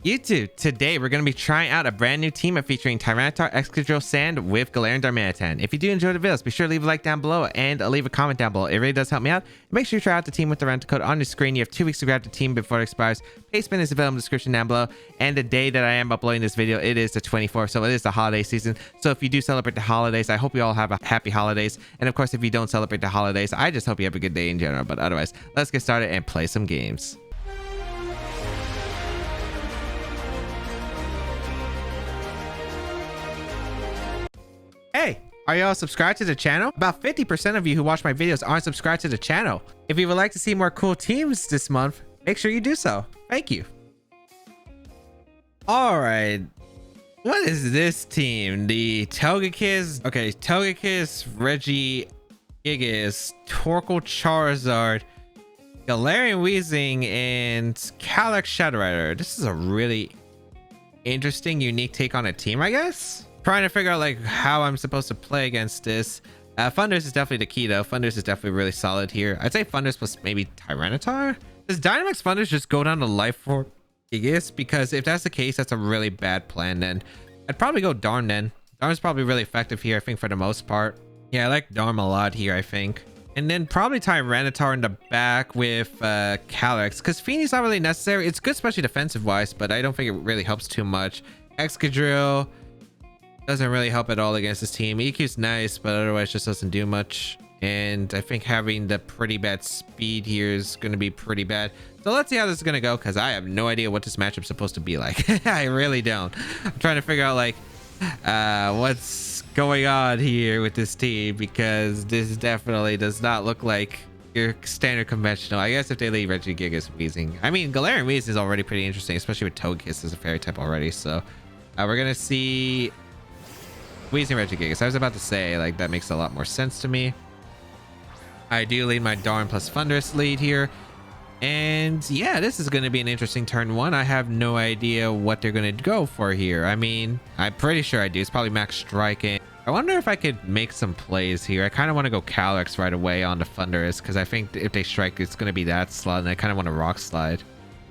YouTube, today we're going to be trying out a brand new team featuring Tyranitar, Excadrill Sand with Galarian Darmanitan. If you do enjoy the videos, be sure to leave a like down below and leave a comment down below. It really does help me out. Make sure you try out the team with the rental code on your screen. You have 2 weeks to grab the team before it expires. Payspin is available in the description down below. And the day that I am uploading this video, it is the 24th, so it is the holiday season. So if you do celebrate the holidays, I hope you all have a happy holidays. And of course, if you don't celebrate the holidays, I just hope you have a good day in general. But otherwise, let's get started and play some games. Hey, are y'all subscribed to the channel? About 50% of you who watch my videos aren't subscribed to the channel. If you would like to see more cool teams this month, make sure you do so. Thank you. All right. What is this team? The Togekiss. Okay, Togekiss, Regigigas, Torkoal Charizard, Galarian Weezing, and Calyrex-Shadow Spell Tag. This is a really interesting, unique take on a team, I guess. Trying to figure out like how I'm supposed to play against this. Thundurus is definitely the key though. Thundurus is definitely really solid here. I'd say Thundurus plus maybe Tyranitar. Does Dynamax Thundurus just go down to Life Orb Gigas? Because if that's the case, that's a really bad plan. Then I'd probably go Darm then. Darm's probably really effective here, I think, for the most part. Yeah, I like Darm a lot here, I think. And then probably Tyranitar in the back with Calyrex, because Feeney's not really necessary. It's good, especially defensive wise, but I don't think it really helps too much. Excadrill doesn't really help at all against this team. EQ's nice, but otherwise just doesn't do much. And I think having the pretty bad speed here is going to be pretty bad. So let's see how this is going to go, because I have no idea what this matchup's supposed to be like. I really don't. I'm trying to figure out like what's going on here with this team, because this definitely does not look like your standard conventional. I guess if they leave Regigigas Weezing. I mean, Galarian Weezing is already pretty interesting, especially with Togekiss as a fairy type already. So we're going to see Weezing Regigigas. I was about to say, like, that makes a lot more sense to me. I do lead my Darm plus Thundurus lead here. And yeah, this is going to be an interesting turn one. I have no idea what they're going to go for here. I mean, I'm pretty sure I do. It's probably max striking. I wonder if I could make some plays here. I kind of want to go Calyrex right away on the Thundurus, because I think if they strike, it's going to be that slot, and I kind of want to rock slide.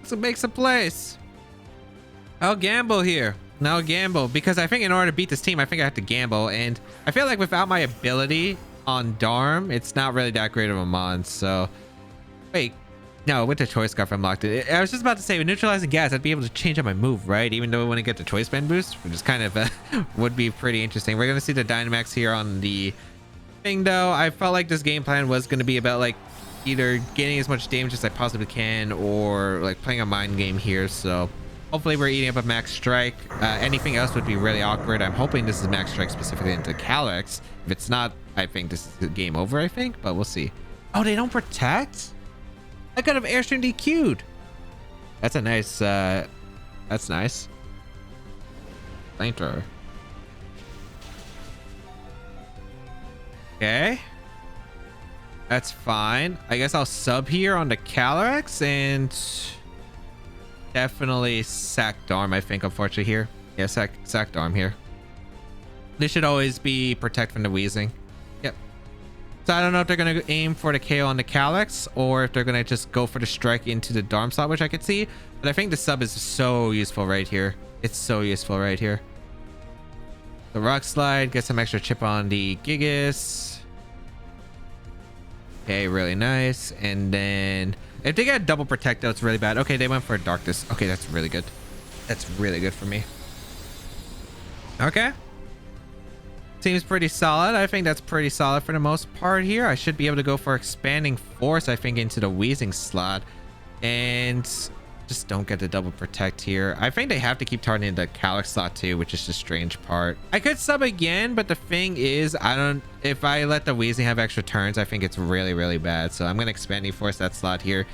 So make some plays. I'll gamble here. Now gamble, because I think in order to beat this team, I think I have to gamble, and I feel like without my ability on Darm, it's not really that great of a mon. So wait, no, with the choice scarf unlocked it. I was just about to say, with neutralizing gas, I'd be able to change up my move, right? Even though I want to get the choice band boost, which is kind of would be pretty interesting. We're gonna see the Dynamax here on the thing though. I felt like this game plan was going to be about like either getting as much damage as I possibly can, or like playing a mind game here. So hopefully we're eating up a max strike. Anything else would be really awkward. I'm hoping this is max strike specifically into Calyrex. If it's not, I think this is game over, I think, but we'll see. Oh, they don't protect? I could have Airstream DQ'd. That's a nice, that's nice. Flamethrower. Okay. That's fine. I guess I'll sub here on the Calyrex and definitely sack Darm, I think, unfortunately here. Yeah, sack Darm here. This should always be protect from the Weezing. Yep. So I don't know if they're going to aim for the KO on the Calyrex, or if they're going to just go for the strike into the Darm slot, which I could see. But I think the sub is so useful right here. It's so useful right here. The Rock Slide, get some extra chip on the Gigas. Okay, really nice. And then if they get double protect, that's really bad. Okay, they went for Darkness. Okay, that's really good. That's really good for me. Okay. Seems pretty solid. I think that's pretty solid for the most part here. I should be able to go for Expanding Force, I think, into the Weezing slot. And just don't get the double protect here. I think they have to keep targeting the Calyrex slot too, which is the strange part. I could sub again, but the thing is, if I let the Weezing have extra turns, I think it's really, really bad. So I'm going to Expanding Force that slot here.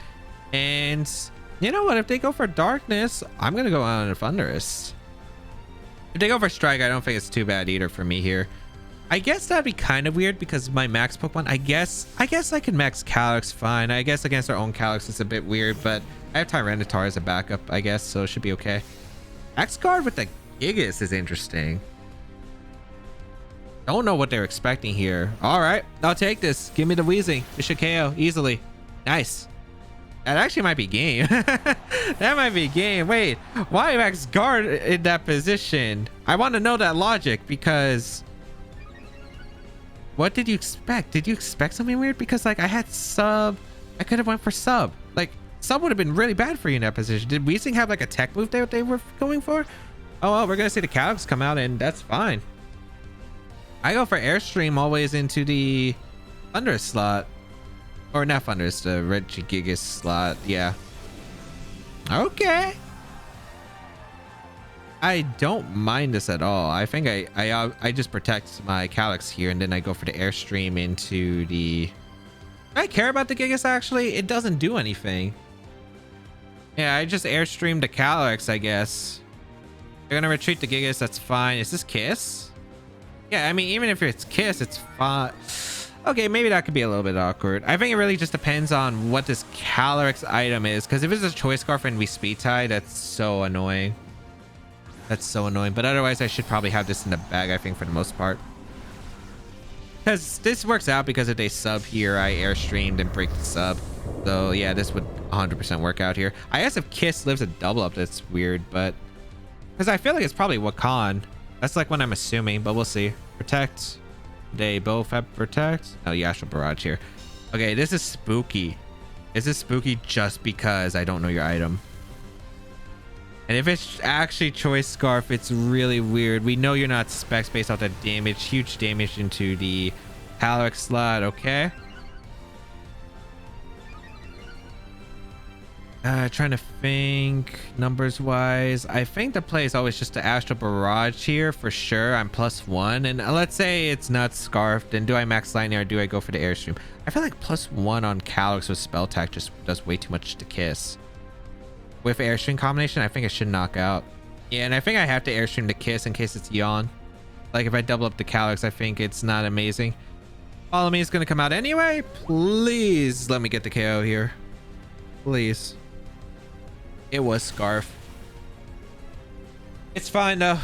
And you know what? If they go for Darkness, I'm going to go on a Thundurus. If they go for Strike, I don't think it's too bad either for me here. I guess that'd be kind of weird, because my max Pokemon, I guess I can max Calyrex fine. I guess against our own Calyrex it's a bit weird, but I have Tyranitar as a backup, I guess, so it should be okay. X-Guard with the Gigas is interesting. Don't know what they're expecting here. All right, I'll take this. Give me the Weezing. It should KO easily. Nice. That actually might be game. That might be game. Wait, why Max Guard in that position? I want to know that logic because what did you expect? Did you expect something weird? Because like I had sub, I could have went for sub. Like sub would have been really bad for you in that position. Did Weezing have like a tech move that they were going for? Oh well, we're gonna see the Calyrex come out and that's fine. I go for Airstream always into the Thundurus slot. Or not Thundurus, the Regigigas slot. Yeah. Okay. I don't mind this at all. I think I just protect my Calyrex here and then I go for the Airstream into the... Do I care about the Gigas actually? It doesn't do anything. Yeah, I just Airstream the Calyrex, I guess. They're gonna retreat the Gigas, that's fine. Is this Kiss? Yeah, I mean, even if it's Kiss, it's fine. Okay, maybe that could be a little bit awkward. I think it really just depends on what this Calyrex item is. Because if it's a Choice Scarf and we Speed Tie, that's so annoying. That's so annoying. But otherwise, I should probably have this in the bag, I think, for the most part. Because this works out because if they sub here, I Airstreamed and break the sub. So, yeah, this would 100% work out here. I guess if Kiss lives a double up, that's weird. But because I feel like it's probably Wakan. That's like what I'm assuming, but we'll see. Protect. They both have protect. Oh, Yashal Barrage here. Okay, this is spooky. This is spooky just because I don't know your item. And if it's actually Choice Scarf, it's really weird. We know you're not specs based off that damage. Huge damage into the Calyrex slot. Okay. Trying to think numbers wise. I think the play is always just the Astral Barrage here for sure. I'm +1, and let's say it's not Scarfed. Then do I max Lightning or do I go for the Airstream? I feel like +1 on Calyrex with Spell Tag just does way too much to Kiss. With Airstream combination, I think it should knock out. Yeah, and I think I have to Airstream the Kiss in case it's Yawn. Like if I double up the Calyrex, I think it's not amazing. Follow Me is gonna come out anyway. Please let me get the KO here. Please. It was Scarf. It's fine though.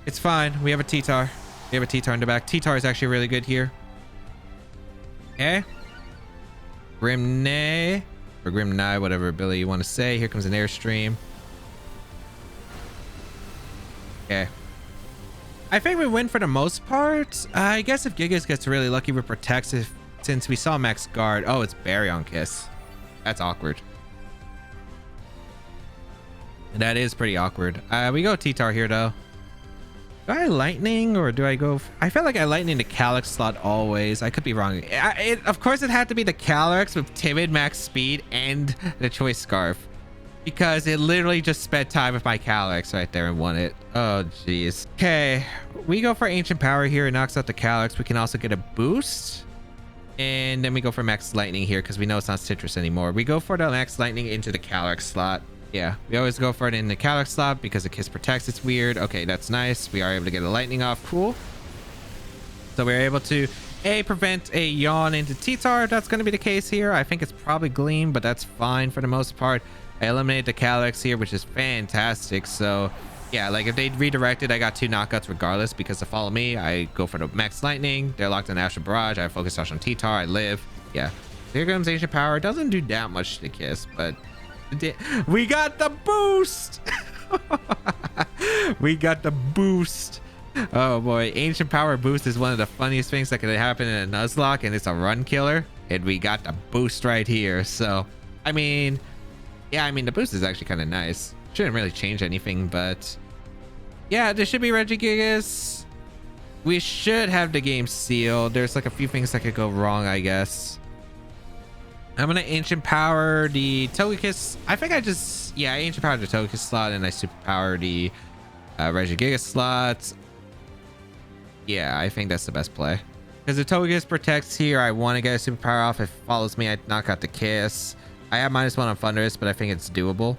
It's fine. We have a T-Tar. We have a T-Tar in the back. T-Tar is actually really good here. Okay. Grimnay. Or Grimnai, whatever ability you want to say. Here comes an Airstream. Okay. I think we win for the most part. I guess if Gigas gets really lucky with Protects, since we saw Max Guard. Oh, it's Barry on Kiss. That's awkward. That is pretty awkward. We go T-Tar here though. Do I Lightning or do I go... I feel like I Lightning the Calyrex slot always. I could be wrong. Of course it had to be the Calyrex with Timid, Max Speed, and the Choice Scarf. Because it literally just sped time with my Calyrex right there and won it. Oh, jeez. Okay. We go for Ancient Power here. It knocks out the Calyrex. We can also get a boost. And then we go for Max Lightning here because we know it's not Citrus anymore. We go for the Max Lightning into the Calyrex slot. Yeah, we always go for it in the Calyrex slot because the Kiss protects. It's weird. Okay, that's nice. We are able to get a Lightning off. Cool. So we're able to prevent a Yawn into T-Tar. That's going to be the case here. I think it's probably Gleam, but that's fine for the most part. I eliminated the Calyrex here, which is fantastic. So yeah, like if they redirected, I got 2 knockouts regardless because to follow me, I go for the Max Lightning. They're locked in Astral Barrage. I focus on T-Tar. I live. Yeah. Here comes Ancient Power. It doesn't do that much to Kiss, but we got the boost. We got the boost. Oh boy, Ancient Power boost is one of the funniest things that could happen in a Nuzlocke, and it's a run killer, and we got the boost right here. So I mean, yeah, I mean the boost is actually kind of nice. Shouldn't really change anything, but yeah, there should be Regigigas. We should have the game sealed. There's like a few things that could go wrong, I guess. I'm gonna Ancient Power the Togekiss. I think I just, yeah, I Ancient Power the Togekiss slot and I Superpower the Regigigas slot. Yeah, I think that's the best play. Because the Togekiss protects here, I want to get a Superpower off. If it follows me, I knock out the Kiss. I have -1 on Thundurus, but I think it's doable.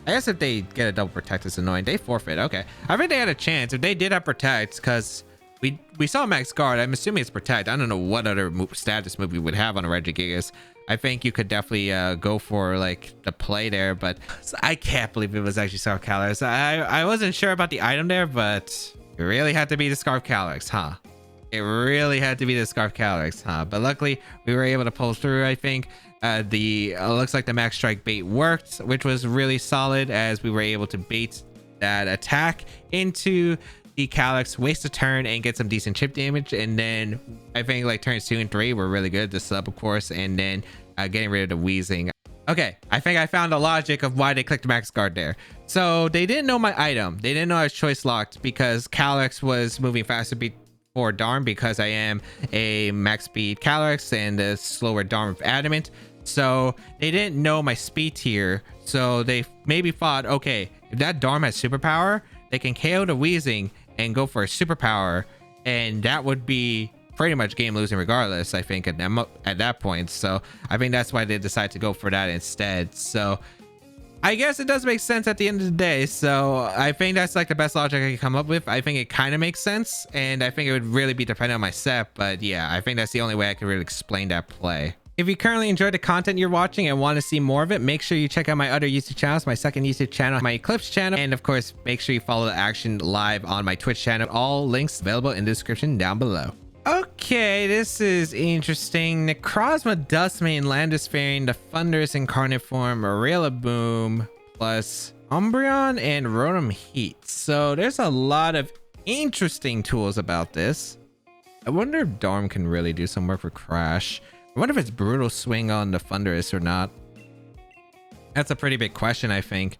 I guess if they get a double Protect, it's annoying. They forfeit. Okay. I think they had a chance. If they did have Protect, because we saw Max Guard. I'm assuming it's Protect. I don't know what other status move we would have on a Regigigas. I think you could definitely go for like the play there, but I can't believe it was actually Scarf Calyrex. I wasn't sure about the item there, but it really had to be the Scarf Calyrex, huh? It really had to be the Scarf Calyrex, huh? But luckily we were able to pull through, I think. The looks like the max strike bait worked, which was really solid, as we were able to bait that attack into the Calyrex, waste a turn and get some decent chip damage. And then I think like turns 2 and 3 were really good, the sub of course, and then getting rid of the wheezing. Okay, I think I found the logic of why they clicked max guard there. So they didn't know my item, they didn't know I was choice locked because Calyrex was moving faster before Darm, because I am a max speed Calyrex and a slower Darm with Adamant. So they didn't know my speed tier, so they maybe thought, okay, if that Darm has superpower, they can KO the wheezing and go for a superpower, and that would be pretty much game losing regardless, I think, at that point. So I think that's why they decided to go for that instead. So I guess it does make sense at the end of the day. So I think that's like the best logic I can come up with. I think it kind of makes sense, and I think it would really be dependent on my set, but yeah, I think that's the only way I can really explain that play. If you currently enjoy the content you're watching and want to see more of it, make sure you check out my other YouTube channels, my second YouTube channel, my Eclipse channel, and of course, make sure you follow the action live on my Twitch channel. All links available in the description down below. Okay, this is interesting. Necrozma Dustmane, Landorus the Thundurus Incarnate Form, Boom, plus Umbreon and Rotom Heat. So there's a lot of interesting tools about this. I wonder if Darm can really do some work for Crash. I wonder if it's Brutal Swing on the Thundurus or not. That's a pretty big question, I think.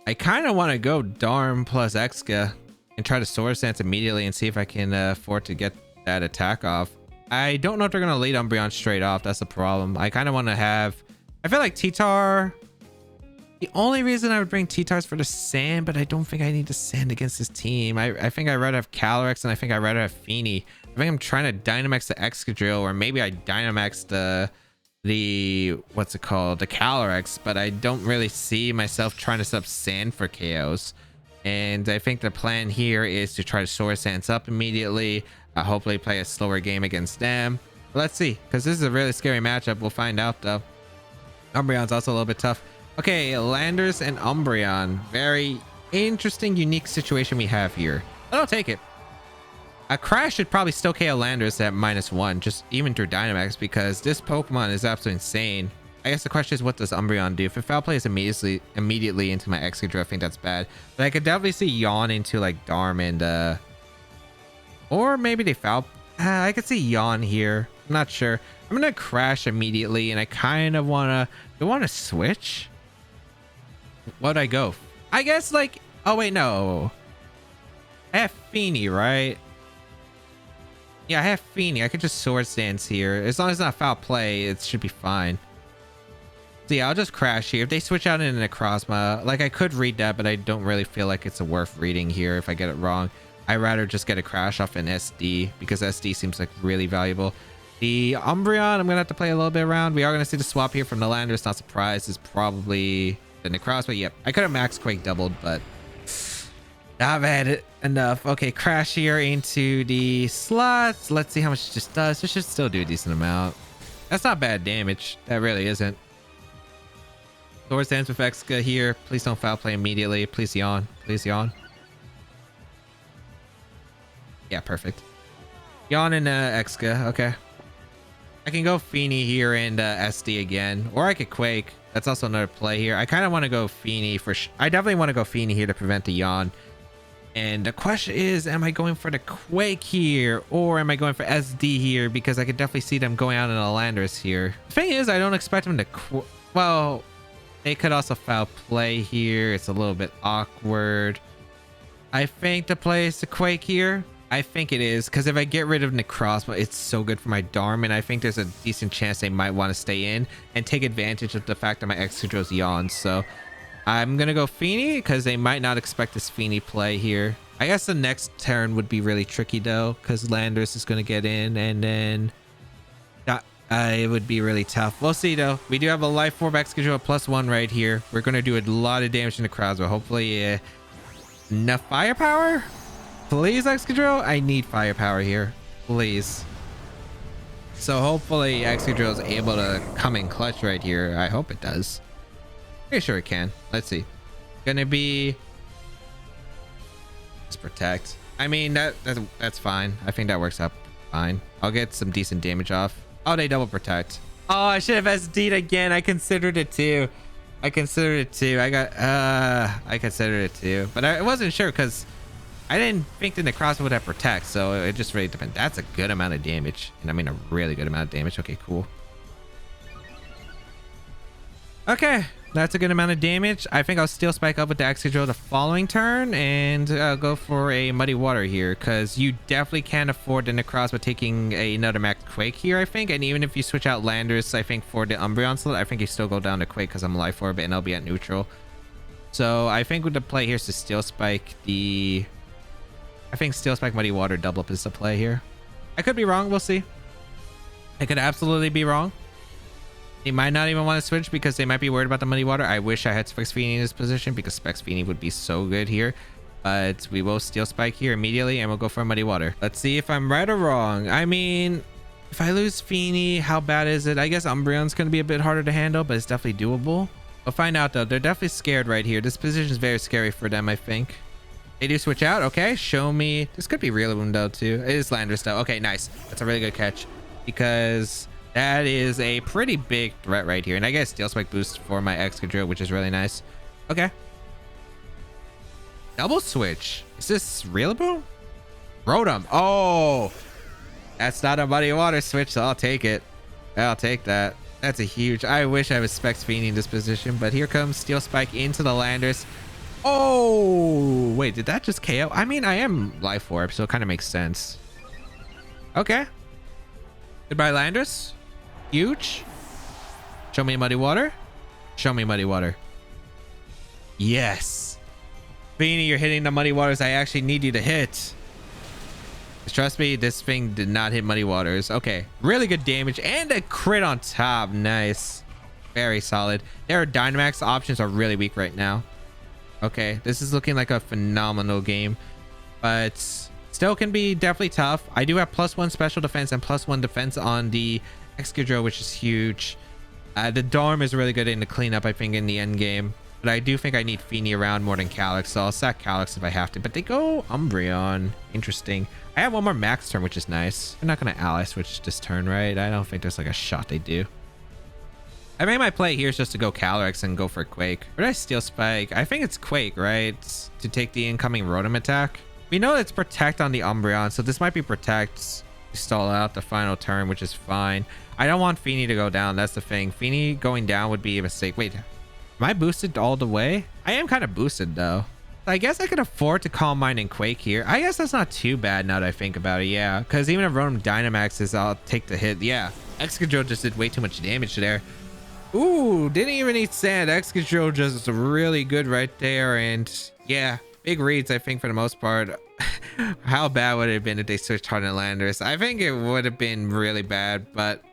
I kind of want to go Darm plus Exca and try to Swords Dance immediately and see if I can afford to get that attack off. I don't know if they're going to lead Umbreon straight off. That's the problem. I kind of want to have... I feel like T-Tar... The only reason I would bring T-Tar is for the Sand, but I don't think I need the Sand against this team. I think I'd rather have Calyrex, and I think I'd rather have Feeny. I think I'm trying to Dynamax the Excadrill, or maybe I Dynamax the what's it called, the Calyrex, but I don't really see myself trying to sub Sand for KOs. And I think the plan here is to try to Swords Dance up immediately, hopefully play a slower game against them. But let's see, because this is a really scary matchup. We'll find out though. Umbreon's also a little bit tough. Okay, Landorus and Umbreon, very interesting, unique situation we have here. But I'll take it. A Crash should probably still KO Landorus at -1, just even through Dynamax, because this Pokemon is absolutely insane. I guess the question is, what does Umbreon do? If it foul plays immediately into my Excadrill, I think that's bad. But I could definitely see Yawn into like Darm and or maybe they foul. I could see Yawn here. I'm not sure. I'm gonna Crash immediately, and I kind of wanna. Do I want to switch? What'd I go? I guess like. Oh wait, no. I have Feeny, right? Yeah, I have Feeny. I could just Swords Dance here. As long as it's not foul play, it should be fine. So yeah, I'll just Crash here. If they switch out into Necrozma, like I could read that, but I don't really feel like it's a worth reading here if I get it wrong. I'd rather just get a Crash off an SD, because SD seems like really valuable. The Umbreon, I'm gonna have to play a little bit around. We are gonna see the swap here from the Landorus. Not surprised. Is probably the Necrozma. Yep, I could have Max Quake doubled, but not bad enough. Okay, Crash here into the slots. Let's see how much it just does. It should still do a decent amount. That's not bad damage. That really isn't. Swords Dance with Exca here. Please don't foul play immediately. Please Yawn. Please Yawn. Yeah, perfect. Yawn and Exca. Okay. I can go Feeny here and SD again. Or I could Quake. That's also another play here. I kind of want to go Feeny for... I definitely want to go Feeny here to prevent the Yawn. And the question is, am I going for the Quake here? Or am I going for SD here? Because I could definitely see them going out in a Landorus here. The thing is, I don't expect them to... Well... They could also foul play here. It's a little bit awkward. I think the play is to Quake here. I think it is, because if I get rid of Necrozma, it's so good for my Darm, and I think there's a decent chance they might want to stay in and take advantage of the fact that my Excadrill's Yawn. So I'm going to go Feeny, because they might not expect this Feeny play here. I guess the next turn would be really tricky, though, because Landorus is going to get in, and then... it would be really tough. We'll see though. We do have a Life Orb Excadrill +1 right here. We're going to do a lot of damage in the crowds, but hopefully enough firepower. Please, Excadrill. I need firepower here. Please. So hopefully Excadrill is able to come in clutch right here. I hope it does. Pretty sure it can. Let's see. Gonna be... Let's protect. I mean, that's fine. I think that works out fine. I'll get some decent damage off. Oh, they double protect. Oh, I should have SD'd again. I considered it too. I considered it too. I considered it too. But I wasn't sure because I didn't think the Necroz would have protect. So it just really depends. That's a good amount of damage. And I mean a really good amount of damage. Okay, cool. Okay, that's a good amount of damage. I think I'll Steel Spike up with the Excadrill the following turn and go for a Muddy Water here because you definitely can't afford the Necroz by taking another Max Quake here, I think. And even if you switch out Landorus, I think for the Umbreon slot, I think you still go down to Quake because I'm Life Orb and I'll be at neutral. So I think with the play here is to Steel Spike the... I think Steel Spike Muddy Water double up is the play here. I could be wrong. We'll see. I could absolutely be wrong. They might not even want to switch because they might be worried about the Muddy Water. I wish I had Spectrier in this position because Spectrier would be so good here. But we will Steel Spike here immediately and we'll go for Muddy Water. Let's see if I'm right or wrong. I mean, if I lose Feeny, how bad is it? I guess Umbreon's going to be a bit harder to handle, but it's definitely doable. We'll find out though. They're definitely scared right here. This position is very scary for them, I think. They do switch out. Okay, show me. This could be Real Wound though too. It is Landorus though. Okay, nice. That's a really good catch because... that is a pretty big threat right here. And I get Steel Spike boost for my Excadrill, which is really nice. Okay. Double switch. Is this Realable? Rotom. Oh, that's not a Muddy Water switch, so I'll take it. I'll take that. That's a huge... I wish I was Specs Feeny in this position, but here comes Steel Spike into the Landorus. Oh, wait, did that just KO? I mean, I am Life Orb, so it kind of makes sense. Okay. Goodbye, Landorus. Huge. Show me Muddy Water. Show me Muddy Water. Yes. Feeny, you're hitting the Muddy Waters I actually need you to hit. Trust me, this thing did not hit Muddy Waters. Okay. Really good damage and a crit on top. Nice. Very solid. Their Dynamax options are really weak right now. Okay. This is looking like a phenomenal game. But... still can be definitely tough. I do have +1 special defense and +1 defense on the Excadrill, which is huge. The Darm is really good in the cleanup, I think, in the end game. But I do think I need Feeny around more than Calyrex, so I'll sack Calyrex if I have to. But they go Umbreon. Interesting. I have one more max turn, which is nice. They're not going to ally switch this turn, right? I don't think there's like a shot they do. I made my play here is just to go Calyrex and go for Quake. Or did I Steel Spike? I think it's Quake, right? To take the incoming Rotom attack. We know it's Protect on the Umbreon, so this might be Protect. Stall out the final turn, which is fine. I don't want Feeny to go down. That's the thing. Feeny going down would be a mistake. Wait, am I boosted all the way? I am kind of boosted though. I guess I could afford to Calm Mind and Quake here. I guess that's not too bad now that I think about it. Yeah, because even if Rotom Dynamaxes, I'll take the hit. Yeah, Excadrill just did way too much damage there. Ooh, didn't even need sand. Excadrill just really good right there. And yeah, big reads, I think, for the most part. How bad would it have been if they switched hard on Landorus? I think it would have been really bad, but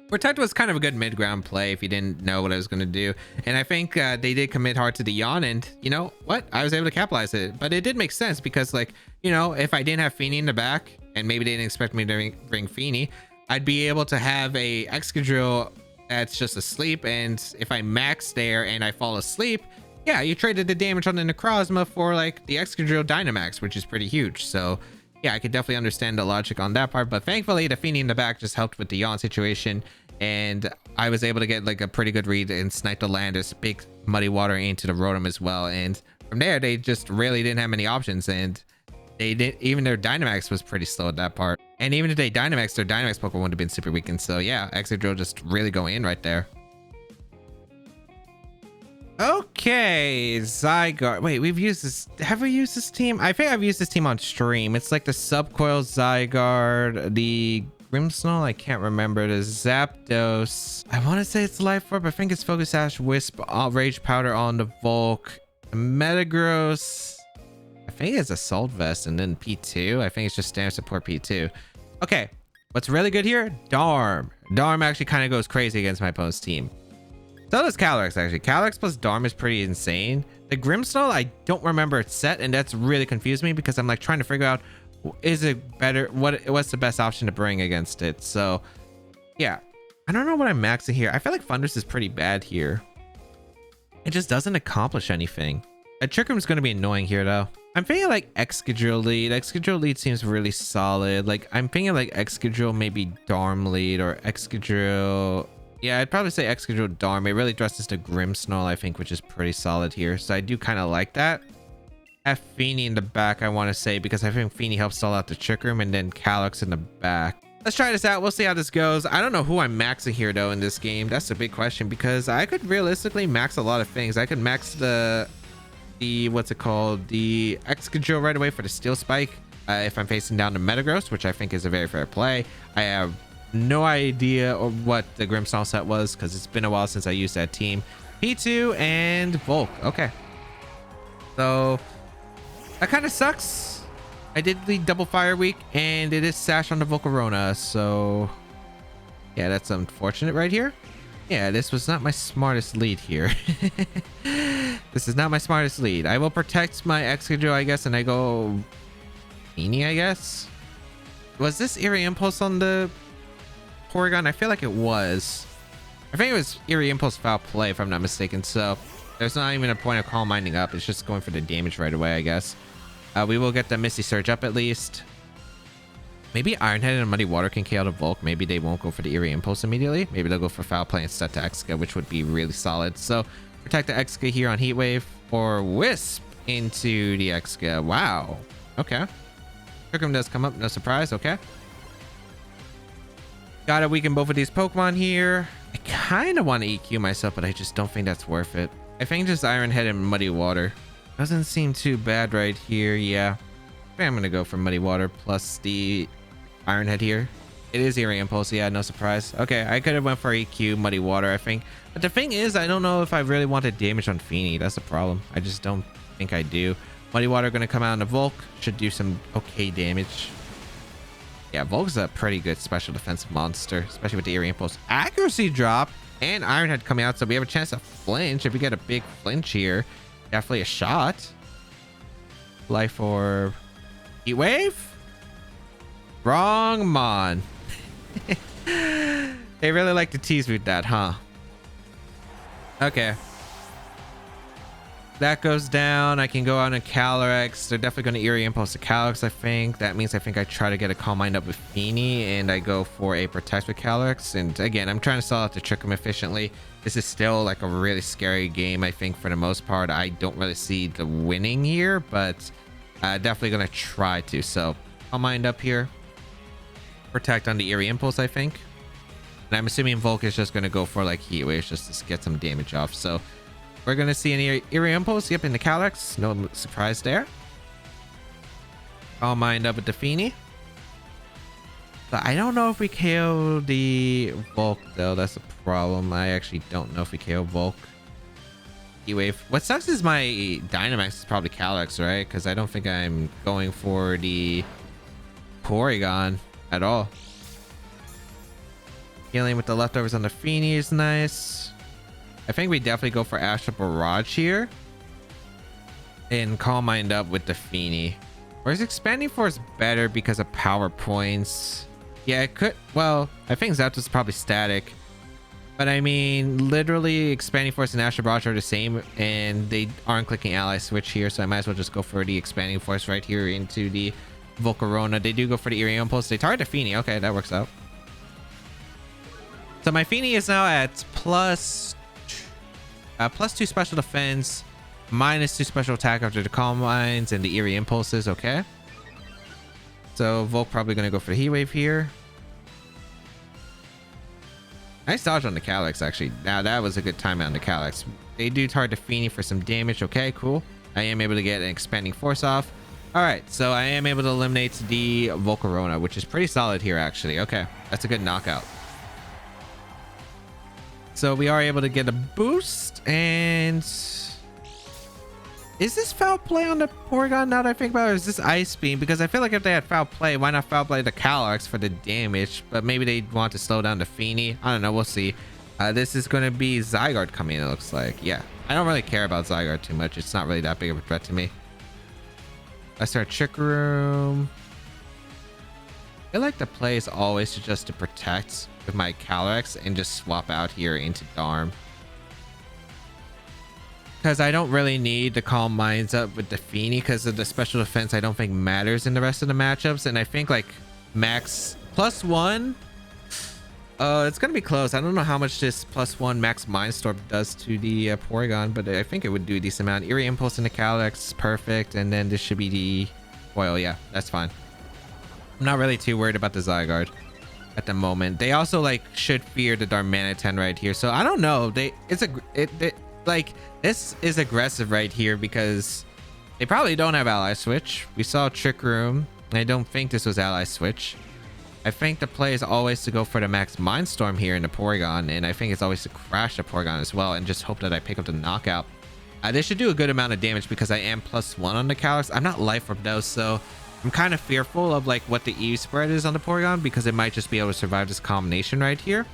Protect was kind of a good mid-ground play if you didn't know what I was going to do. And I think they did commit hard to the yawn, and you know what? I was able to capitalize it. But it did make sense because, like, you know, if I didn't have Feeny in the back, and maybe they didn't expect me to bring Feeny, I'd be able to have a Excadrill that's just asleep, and if I max there and I fall asleep, yeah, you traded the damage on the Necrozma for like the Excadrill Dynamax, which is pretty huge. So yeah, I could definitely understand the logic on that part, but thankfully the Feeny in the back just helped with the yawn situation, and I was able to get like a pretty good read and snipe the Landorus, big Muddy Water into the Rotom as well. And from there, they just really didn't have many options, and they didn't, even their Dynamax was pretty slow at that part. And even if they Dynamax, their Dynamax Pokemon would have been super weakened. So yeah, Excadrill just really going in right there. Okay, Zygarde. Wait, we've used this. Have we used this team? I think I've used this team on stream. It's like the Subcoil Zygarde, the Grimmsnarl. I can't remember. The Zapdos. I want to say it's Life Orb. I think it's Focus Sash, Wisp, Rage Powder on the Volk. Metagross. I think it's Assault Vest and then P2. I think it's just standard support P2. Okay, what's really good here? Darm. Darm actually kind of goes crazy against my opponent's team. So does Calyrex, actually. Calyrex plus Darm is pretty insane. The Grimmsnarl, I don't remember its set, and that's really confused me because I'm like trying to figure out, is it better? What's the best option to bring against it? So yeah, I don't know what I'm maxing here. I feel like Thundurus is pretty bad here. It just doesn't accomplish anything. A Trick Room is going to be annoying here though. I'm thinking like Excadrill lead. Excadrill lead seems really solid. Like I'm thinking like Excadrill, maybe Darm lead, or Excadrill. Yeah, I'd probably say Excadrill Darm. It really dresses to Grimmsnarl, I think, which is pretty solid here. So I do kind of like that. Have Feeny in the back, I want to say, because I think Feeny helps stall out the Trick Room, and then Calyrex in the back. Let's try this out. We'll see how this goes. I don't know who I'm maxing here though in this game. That's a big question, because I could realistically max a lot of things. I could max the what's it called, the Excadrill right away for the Steel Spike if I'm facing down the Metagross, which I think is a very fair play. I have no idea what the Grimmsnarl set was, because it's been a while since I used that team. P2 and Volk. Okay, so that kind of sucks. I did lead double fire week, and it is Sash on the Volcarona, so yeah, that's unfortunate right here. Yeah, this was not my smartest lead here. This is not my smartest lead. I will protect my Excadrill, I guess, and I go Feeny, I guess. Was this Eerie Impulse on the Porygon? I feel like it was. I think it was Eerie Impulse Foul Play, if I'm not mistaken. So there's not even a point of Calm Minding up. It's just going for the damage right away, I guess. We will get the Misty Surge up at least. Maybe Ironhead and Muddy Water can KO the Volk. Maybe they won't go for the Eerie Impulse immediately. Maybe they'll go for Foul Play instead to Exca, which would be really solid. So protect the Exca here on Heat Wave, or Wisp into the Exca. Wow. Okay. Trick Room does come up. No surprise. Okay. Gotta weaken both of these Pokemon here. I kind of want to EQ myself, but I just don't think that's worth it. I think just Ironhead and Muddy Water doesn't seem too bad right here. Yeah. I think I'm going to go for Muddy Water plus the Ironhead here. It is Eerie Impulse. Yeah, no surprise. Okay, I could have went for EQ, Muddy Water, I think. But the thing is, I don't know if I really wanted damage on Feeny. That's the problem. I just don't think I do. Muddy Water going to come out in the Volk. Should do some okay damage. Yeah, Volk's a pretty good special defense monster, especially with the Eerie Impulse. Accuracy drop and Ironhead coming out, so we have a chance to flinch. If we get a big flinch here, definitely a shot. Life Orb. Heat Wave? Wrong Mon. They really like to tease with that, huh? Okay. That goes down. I can go on a Calyrex. They're definitely going to Eerie Impulse to Calyrex, I think. That means I think I try to get a Calm Mind up with Feeny, and I go for a Protect with Calyrex. And again, I'm trying to stall out to Trick Room efficiently. This is still like a really scary game, I think, for the most part. I don't really see the winning here, but definitely going to try to. So Calm Mind up here. Protect on the Eerie Impulse, I think. And I'm assuming Volk is just going to go for like Heat Waves just to get some damage off. So we're going to see an Eerie Impulse. Yep, in the Calyrex. No surprise there. Calm Mind up with the Feeny. But I don't know if we KO the Volk, though. That's a problem. I actually don't know if we KO Volk. Heat Wave. What sucks is my Dynamax is probably Calyrex, right? Because I don't think I'm going for the Porygon at all. Healing with the leftovers on the Feeny is nice. I think we definitely go for Astral Barrage here. And Calm Mind up with the Feeny. Or is Expanding Force better because of power points? Yeah, it could. Well, I think Zapdos is probably static. But I mean, literally Expanding Force and Astral Barrage are the same. And they aren't clicking Ally Switch here. So I might as well just go for the Expanding Force right here into the Volcarona. They do go for the Eerie Impulse. They target the Feeny. Okay, that works out. So my Feeny is now at plus 2 special defense, minus 2 special attack after the Calm Minds and the Eerie Impulses. Okay. So Volk probably going to go for the Heat Wave here. Nice dodge on the Calyrex, actually. Now that was a good time on the Calyrex. They do target the Feeny for some damage. Okay, cool. I am able to get an Expanding Force off. All right, so I am able to eliminate the Volcarona, which is pretty solid here, actually. Okay, that's a good knockout. So we are able to get a boost, and is this Foul Play on the Porygon now that I think about it, or is this Ice Beam? Because I feel like if they had Foul Play, why not Foul Play the Calyrex for the damage? But maybe they want to slow down the Feeny. I don't know, we'll see. This is going to be Zygarde coming in, it looks like. Yeah, I don't really care about Zygarde too much. It's not really that big of a threat to me. I start Trick Room. I feel like the play is always just to protect with my Calyrex and just swap out here into Darm. because I don't really need to Calm Minds up with the Feeny because of the special defense. I don't think matters in the rest of the matchups, and I think like max +1. It's gonna be close. I don't know how much this +1 max Mindstorm does to the Porygon, but I think it would do a decent amount. Eerie Impulse into Calyrex, perfect, and then this should be the foil. Yeah, that's fine. I'm not really too worried about the Zygarde at the moment. They also like should fear the Darmanitan right here, so I don't know. Like this is aggressive right here because they probably don't have Ally Switch. We saw Trick Room. I don't think this was Ally Switch. I think the play is always to go for the max Mindstorm here in the Porygon, and I think it's always to crash the Porygon as well and just hope that I pick up the knockout. This should do a good amount of damage because I am +1 on the Calyrex. I'm not Life Orb though, so I'm kind of fearful of like what the EV spread is on the Porygon because it might just be able to survive this combination right here.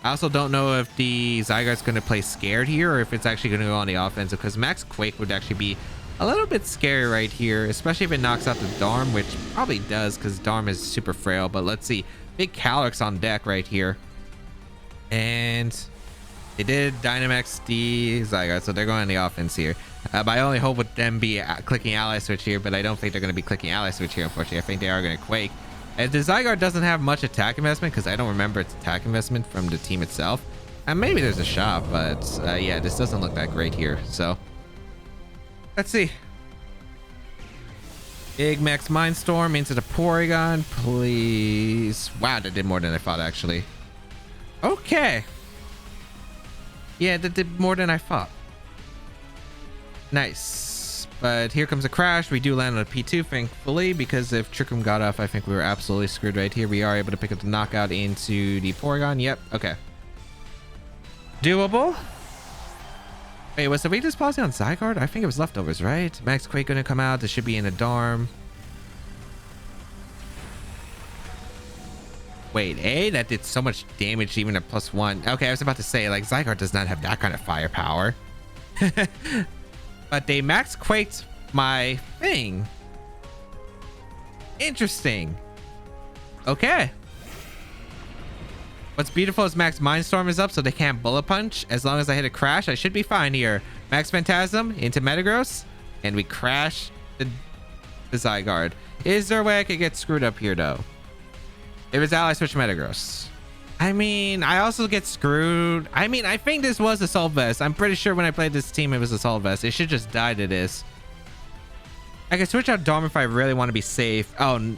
I also don't know if the Zygarde's going to play scared here or if it's actually going to go on the offensive, because Max Quake would actually be a little bit scary right here, especially if it knocks out the Darm, which probably does because Darm is super frail. But let's see. Big Calyrex on deck right here. And they did Dynamax the Zygarde, so they're going on the offense here. But I only hope with them be clicking Ally Switch here, but I don't think they're going to be clicking Ally Switch here, unfortunately. I think they are going to Quake. And the Zygarde doesn't have much attack investment because I don't remember its attack investment from the team itself. And maybe there's a shot, but yeah, this doesn't look that great here. So let's see. Big Max Mindstorm into the Porygon, please. Wow, that did more than I thought, actually. Okay. Yeah, that did more than I thought. Nice. But here comes a crash. We do land on a P2, thankfully, because if Trick Room got off, I think we were absolutely screwed right here. We are able to pick up the knockout into the Porygon. Yep, okay. Doable. Wait, was the weakness policy on Zygarde? I think it was leftovers, right? Max Quake gonna come out. This should be in a Darm. Wait, that did so much damage even at +1. Okay, I was about to say, like, Zygarde does not have that kind of firepower. But they max quaked my thing. Interesting. Okay. What's beautiful is Max Mindstorm is up, so they can't Bullet Punch. As long as I hit a crash, I should be fine here. Max Phantasm into Metagross, and we crash the Zygarde. Is there a way I could get screwed up here, though? If it's Ally Switch Metagross. I mean, I also get screwed. I mean, I think this was Assault Vest. I'm pretty sure when I played this team, it was Assault Vest. It should just die to this. I can switch out Darm if I really want to be safe. Oh,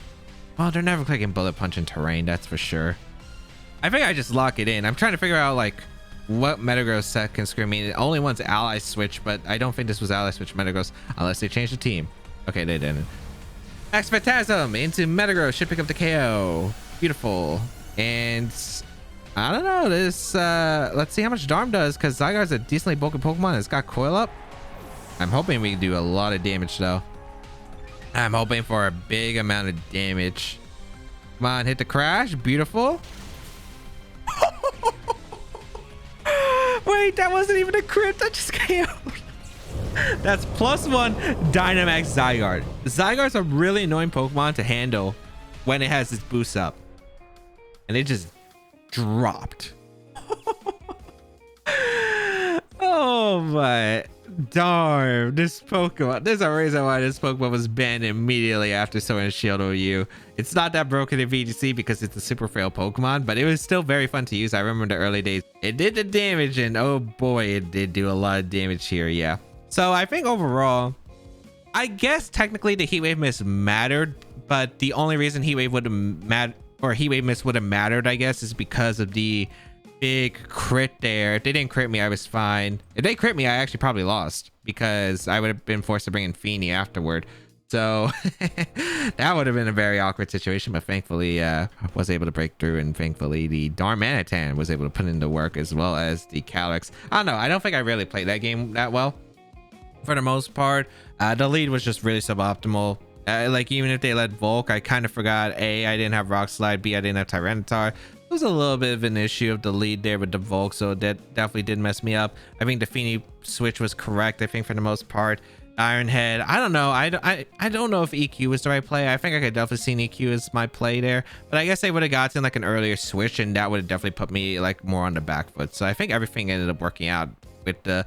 well, they're never clicking Bullet Punch in terrain, that's for sure. I think I just lock it in. I'm trying to figure out, like, what Metagross set can screw me. It only wants Ally Switch, but I don't think this was Ally Switch Metagross unless they changed the team. Okay, they didn't. Max Phantasm into Metagross. Should pick up the KO. Beautiful. And I don't know, this let's see how much Darm does, because Zygarde's a decently bulky Pokemon. It's got Coil Up. I'm hoping we can do a lot of damage though. I'm hoping for a big amount of damage. Come on, hit the crash. Beautiful. Wait, that wasn't even a crit. That just KO'd. That's +1 Dynamax Zygarde. Zygarde's a really annoying Pokemon to handle when it has its boost up. And it just dropped. Oh my darn, this Pokemon, there's a reason why this Pokemon was banned immediately after Sword and Shield OU. It's not that broken in VGC because it's a super frail Pokemon, but it was still very fun to use. I remember the early days. It did the damage, and oh boy, it did do a lot of damage here. Yeah, so I think overall, I guess technically the Heat Wave Miss mattered, but the only reason Heat Wave would have mattered, or Heat Wave Miss would have mattered, I guess, is because of the big crit there. If they didn't crit me, I was fine. If they crit me, I actually probably lost because I would have been forced to bring in Feeny afterward. So that would have been a very awkward situation, but thankfully I was able to break through, and thankfully the Darmanitan was able to put into work, as well as the Calyrex. I don't know, I don't think I really played that game that well for the most part. The lead was just really suboptimal. Like, even if they let Volk, I kind of forgot, A, I didn't have Rock Slide, B, I didn't have Tyranitar. It was a little bit of an issue of the lead there with the Volk, so that definitely did mess me up. I think the Feeny switch was correct, I think, for the most part. Iron Head, I don't know. I don't know if EQ was the right play. I think I could definitely seen EQ as my play there, but I guess they would have gotten like an earlier switch, and that would have definitely put me like more on the back foot. So I think everything ended up working out with the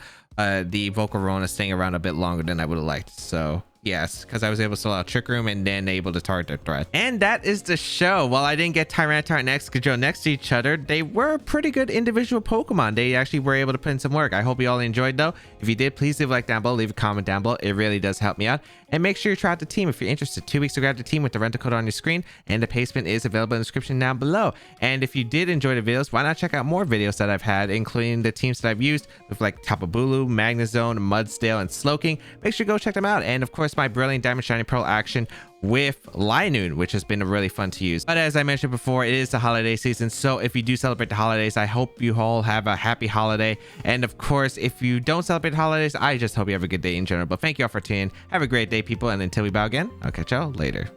the Volcarona staying around a bit longer than I would have liked. So yes, because I was able to sell out Trick Room and then able to target their threat. And that is the show. While I didn't get Tyranitar and Excadrill next to each other, they were pretty good individual Pokemon. They actually were able to put in some work. I hope you all enjoyed though. If you did, please leave a like down below, leave a comment down below. It really does help me out. And make sure you try out the team if you're interested. 2 weeks to grab the team with the rental code on your screen, and the placement is available in the description down below. And if you did enjoy the videos, why not check out more videos that I've had, including the teams that I've used with like Tapu Bulu, Magnezone, Mudsdale, and Slowking. Make sure you go check them out. And of course, my Brilliant Diamond Shiny Pearl action with Linoon, which has been really fun to use. But as I mentioned before, it is the holiday season, so if you do celebrate the holidays, I hope you all have a happy holiday. And of course, if you don't celebrate the holidays, I just hope you have a good day in general. But thank you all for tuning in. Have a great day, people, and until we bow again, I'll catch y'all later.